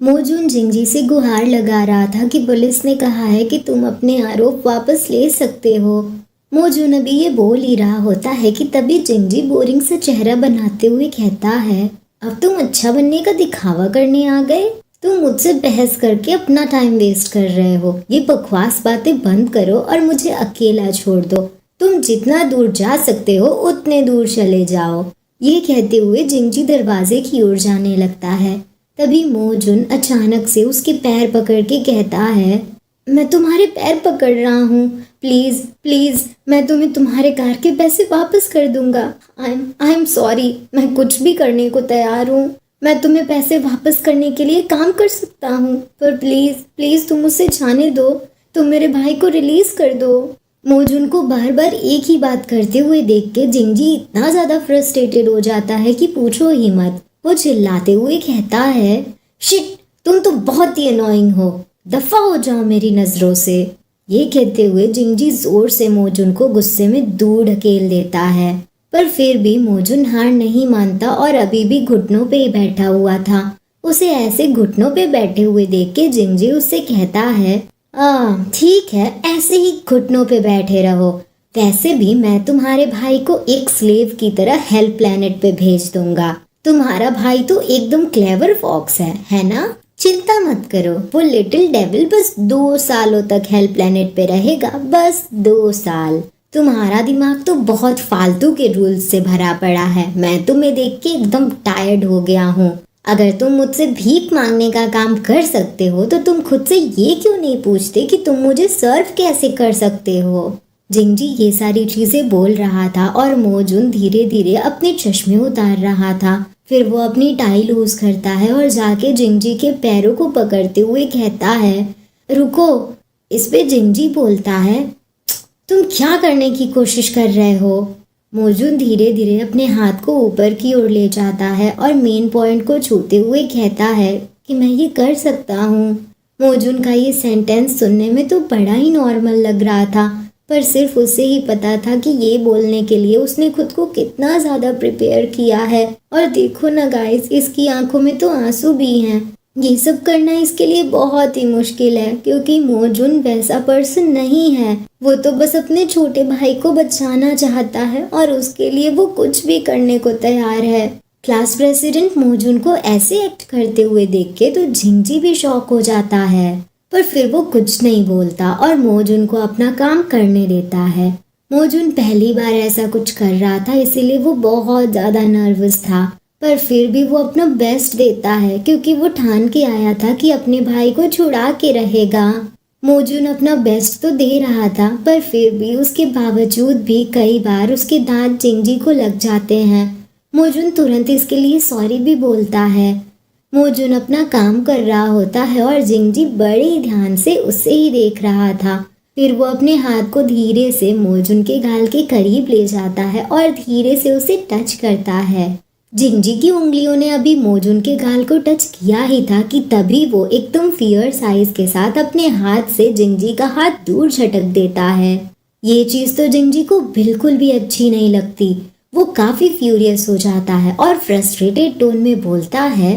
मोजून जिंजी से गुहार लगा रहा था कि पुलिस ने कहा है कि तुम अपने आरोप वापस ले सकते हो। मोजून अभी ये बोल ही रहा होता है कि तभी जिंजी बोरिंग से चेहरा बनाते हुए कहता है, अब तुम अच्छा बनने का दिखावा करने आ गए। तुम मुझसे बहस करके अपना टाइम वेस्ट कर रहे हो। ये बकवास बातें बंद करो और मुझे अकेला छोड़ दो। तुम जितना दूर जा सकते हो उतने दूर चले जाओ। ये कहते हुए जिंजी दरवाजे की ओर जाने लगता है। तभी मोजून अचानक से उसके पैर पकड़ के कहता है, मैं तुम्हारे पैर पकड़ रहा हूँ, प्लीज प्लीज मैं तुम्हें तुम्हारे कार के पैसे वापस कर दूंगा। आई एम सॉरी, मैं कुछ भी करने को तैयार हूँ। मैं तुम्हें पैसे वापस करने के लिए काम कर सकता हूँ, पर प्लीज प्लीज तुम उसे जाने दो। तुम मेरे भाई को रिलीज कर दो। मोजून को बार बार एक ही बात करते हुए देख के जिंजी इतना ज्यादा फ्रस्ट्रेटेड हो जाता है कि पूछो ही मत। वो चिल्लाते हुए कहता है, शिट, तुम तो बहुत ही अनोइंग हो, दफा हो जाओ मेरी नजरों से। ये कहते हुए जिंजी जोर से मोजून को गुस्से में दूर ढकेल देता है, पर फिर भी मोजून हार नहीं मानता और अभी भी घुटनों पे ही बैठा हुआ था। उसे ऐसे घुटनों पे बैठे हुए देख के जिंजी उससे कहता है, ठीक है, ऐसे ही घुटनों पे बैठे रहो। वैसे भी मैं तुम्हारे भाई को एक स्लेव की तरह हेल्प प्लेनेट पे भेज दूंगा। तुम्हारा भाई तो एकदम क्लेवर फॉक्स है ना? चिंता मत करो, वो लिटिल डेविल बस 2 सालों तक हेल्प प्लेनेट पे रहेगा, बस 2 साल। तुम्हारा दिमाग तो बहुत फालतू के रूल्स से भरा पड़ा है। मैं तुम्हें देख के एकदम टायर्ड हो गया हूँ। अगर तुम मुझसे भीख मांगने का काम कर सकते हो तो तुम खुद से ये क्यों नहीं पूछते कि तुम मुझे सर्व कैसे कर सकते हो? जिंजी ये सारी चीजें बोल रहा था और मोजून धीरे धीरे अपने चश्मे उतार रहा था। फिर वो अपनी टाई लूज करता है और जाके जिंजी के पैरों को पकड़ते हुए कहता है, रुको। इस पे जिंजी बोलता है, तुम क्या करने की कोशिश कर रहे हो? मोजून धीरे धीरे अपने हाथ को ऊपर की ओर ले जाता है और मेन पॉइंट को छूते हुए कहता है कि मैं ये कर सकता हूँ। मोजून का ये सेंटेंस सुनने में तो बड़ा ही नॉर्मल लग रहा था, पर सिर्फ उसे ही पता था कि ये बोलने के लिए उसने खुद को कितना ज़्यादा प्रिपेयर किया है। और देखो ना गाइस, इसकी आंखों में तो आंसू भी हैं। ये सब करना इसके लिए बहुत ही मुश्किल है, क्योंकि मोजून वैसा पर्सन नहीं है। वो तो बस अपने छोटे भाई को बचाना चाहता है और उसके लिए वो कुछ भी करने को तैयार है। क्लास प्रेसिडेंट मोजून को ऐसे एक्ट करते हुए देख के तो जिंजी भी शॉक हो जाता है, पर फिर वो कुछ नहीं बोलता और मोजून को अपना काम करने देता है। मोजून पहली बार ऐसा कुछ कर रहा था, इसीलिए वो बहुत ज़्यादा नर्वस था, पर फिर भी वो अपना बेस्ट देता है क्योंकि वो ठान के आया था कि अपने भाई को छुड़ा के रहेगा। मोजून अपना बेस्ट तो दे रहा था, पर फिर भी उसके बावजूद भी कई बार उसके दांत जिंजी को लग जाते हैं। मोजून तुरंत इसके लिए सॉरी भी बोलता है। मोजून अपना काम कर रहा होता है और जिंजी बड़े ध्यान से उसे ही देख रहा था। फिर वो अपने हाथ को धीरे से मोजून के गाल के करीब ले जाता है और धीरे से उसे टच करता है। जिंजी की उंगलियों ने अभी मोजून के गाल को टच किया ही था कि तभी वो एकदम फियर्स आइज के साथ अपने हाथ से जिंजी का हाथ दूर झटक देता है। ये चीज तो जिंजी को बिल्कुल भी अच्छी नहीं लगती। वो काफी फ्यूरियस हो जाता है और फ्रस्ट्रेटेड टोन में बोलता है,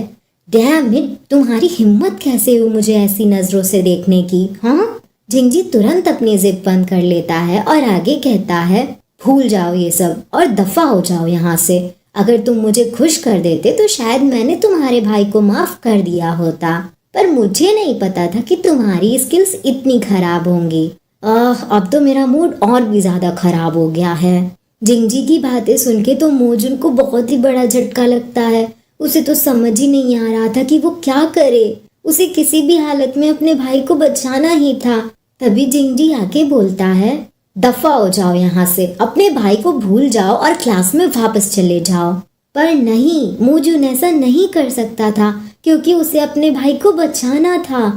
डैम इट, तुम्हारी हिम्मत कैसे हुई मुझे ऐसी नजरों से देखने की? हाँ? जिंजी तुरंत अपनी जिप बंद कर लेता है और आगे कहता है, भूल जाओ ये सब और दफा हो जाओ यहाँ से। अगर तुम मुझे खुश कर देते तो शायद मैंने तुम्हारे भाई को माफ कर दिया होता, पर मुझे नहीं पता था कि तुम्हारी स्किल्स इतनी खराब होंगी। अब तो मेरा मूड और भी ज्यादा खराब हो गया है। जिंजी की बातें सुन के तो मोजून को बहुत ही बड़ा झटका लगता है। उसे तो समझ ही नहीं आ रहा था कि वो क्या करे। उसे किसी भी हालत में अपने भाई को बचाना ही था। तभी जिंजी आके बोलता है, दफा हो जाओ यहाँ से, अपने भाई को भूल जाओ और क्लास में वापस चले जाओ। पर नहीं, मोजून ऐसा नहीं कर सकता था क्योंकि उसे अपने भाई को बचाना था।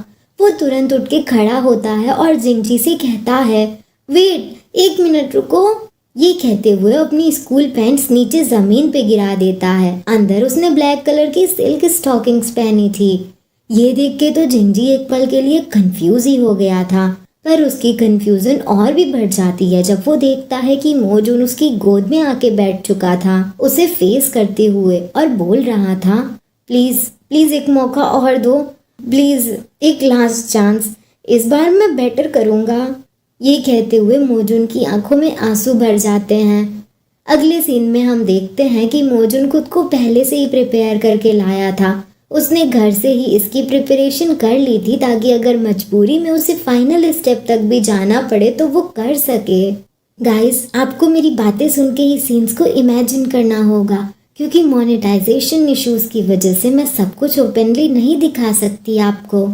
वो तुरंत उठ के खड़ा होता है और जिंजी से कहता है, वेट, 1 मिनट रुको। ये कहते हुए अपनी स्कूल पैंट्स नीचे जमीन पे गिरा देता है। अंदर उसने ब्लैक कलर की सिल्क स्टॉकिंग्स पहनी थी। ये देख के तो जिंजी एक पल के लिए कंफ्यूज ही हो गया था, पर उसकी कंफ्यूजन और भी बढ़ जाती है जब वो देखता है कि मोजून उसकी गोद में आके बैठ चुका था, उसे फेस करते हुए और बोल रहा था, प्लीज प्लीज एक मौका और दो, प्लीज़ एक लास्ट चांस, इस बार मैं बेटर करूँगा। ये कहते हुए मोजून की आंखों में आंसू भर जाते हैं। अगले सीन में हम देखते हैं कि मोजून खुद को पहले से ही प्रिपेयर करके लाया था। उसने घर से ही इसकी प्रिपरेशन कर ली थी ताकि अगर मजबूरी में उसे फाइनल स्टेप तक भी जाना पड़े तो वो कर सके। गाइस, आपको मेरी बातें सुन के ही सीन्स को इमेजिन करना होगा, क्योंकि मोनेटाइजेशन इश्यूज की वजह से मैं सब कुछ ओपनली नहीं दिखा सकती आपको।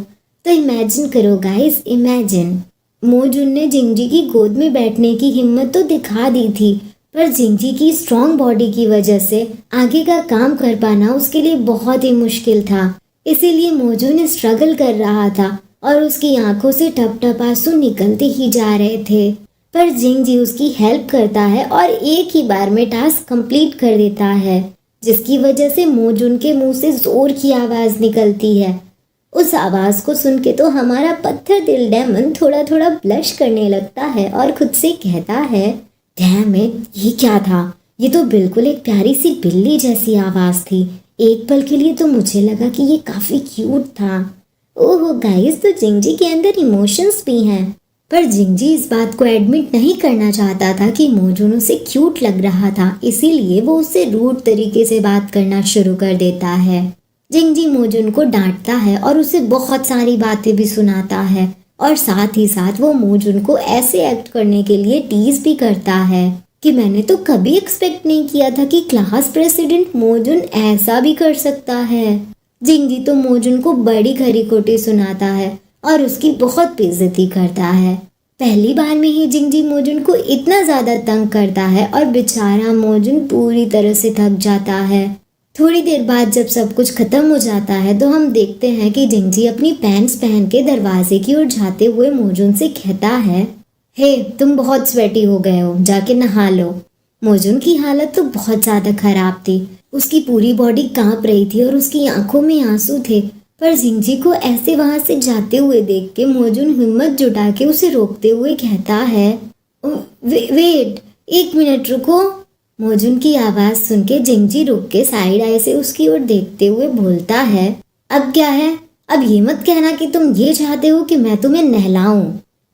तो इमेजिन करो गाइस, इमेजिन। मोजून ने जिंगजी की गोद में बैठने की हिम्मत तो दिखा दी थी, पर जिंगजी की स्ट्रॉन्ग बॉडी की वजह से आगे का काम कर पाना उसके लिए बहुत ही मुश्किल था। इसीलिए मोजून स्ट्रगल कर रहा था और उसकी आंखों से टप टप आंसू निकलते ही जा रहे थे। पर जिंगजी उसकी हेल्प करता है और एक ही बार में टास्क कंप्लीट कर देता है, जिसकी वजह से मोजून के मुंह से जोर की आवाज निकलती है। उस आवाज को सुन के तो हमारा पत्थर दिल डेमन थोड़ा थोड़ा ब्लश करने लगता है और खुद से कहता है, डैम इट, ये क्या था? ये तो बिल्कुल एक प्यारी सी बिल्ली जैसी आवाज थी। एक पल के लिए तो मुझे लगा कि ये काफी क्यूट था। ओह गाइस, तो जिंगजी के अंदर इमोशंस भी हैं। पर जिंगजी इस बात को एडमिट नहीं करना चाहता था कि मोजून उसे क्यूट लग रहा था, इसीलिए वो उससे रूड तरीके से बात करना शुरू कर देता है। जिंगजी मोजून को डांटता है और उसे बहुत सारी बातें भी सुनाता है और साथ ही साथ वो मोजून को ऐसे एक्ट करने के लिए टीज भी करता है कि मैंने तो कभी एक्सपेक्ट नहीं किया था कि क्लास प्रेसिडेंट मोजून ऐसा भी कर सकता है। जिंगजी तो मोजून को बड़ी खरी खोटी सुनाता है और उसकी बहुत बेइज्जती करता है। पहली बार में ही जिंगजी मोजून को इतना ज्यादा तंग करता है और बेचारा मोजून पूरी तरह से थक जाता है। थोड़ी देर बाद जब सब कुछ खत्म हो जाता है तो हम देखते हैं कि जिंगजी अपनी पैंट्स पहन के दरवाजे की ओर जाते हुए मोजून से कहता है, हे तुम बहुत स्वेटी हो गए हो, जाके नहा लो। मोजून की हालत तो बहुत ज्यादा खराब थी, उसकी पूरी बॉडी कांप रही थी और उसकी आंखों में आंसू थे। पर जिंगजी को ऐसे वहां से जाते हुए देख के मोजून हिम्मत जुटा के उसे रोकते हुए कहता है, वेट, एक मिनट रुको। मोजून की आवाज सुन के जिंगजी रुक के साइड आई से उसकी ओर देखते हुए बोलता है, अब क्या है? अब ये मत कहना कि तुम ये चाहते हो कि मैं तुम्हें नहलाऊं।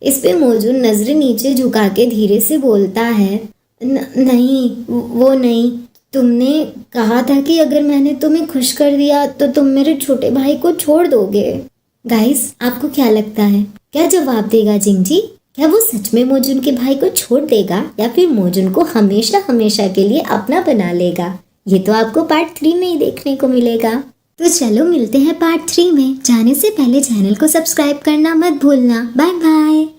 इस पे मोजून नजरें नीचे झुका के धीरे से बोलता है, नहीं, वो नहीं। तुमने कहा था कि अगर मैंने तुम्हें खुश कर दिया तो तुम मेरे छोटे भाई को छोड़ दोगे। गाइस, आपको क्या लगता है, क्या जवाब देगा जिंगजी? क्या वो सच में मोजून के भाई को छोड़ देगा या फिर मोजून को हमेशा हमेशा के लिए अपना बना लेगा? ये तो आपको पार्ट 3 में ही देखने को मिलेगा। तो चलो मिलते हैं पार्ट 3 में। जाने से पहले चैनल को सब्सक्राइब करना मत भूलना। Bye bye.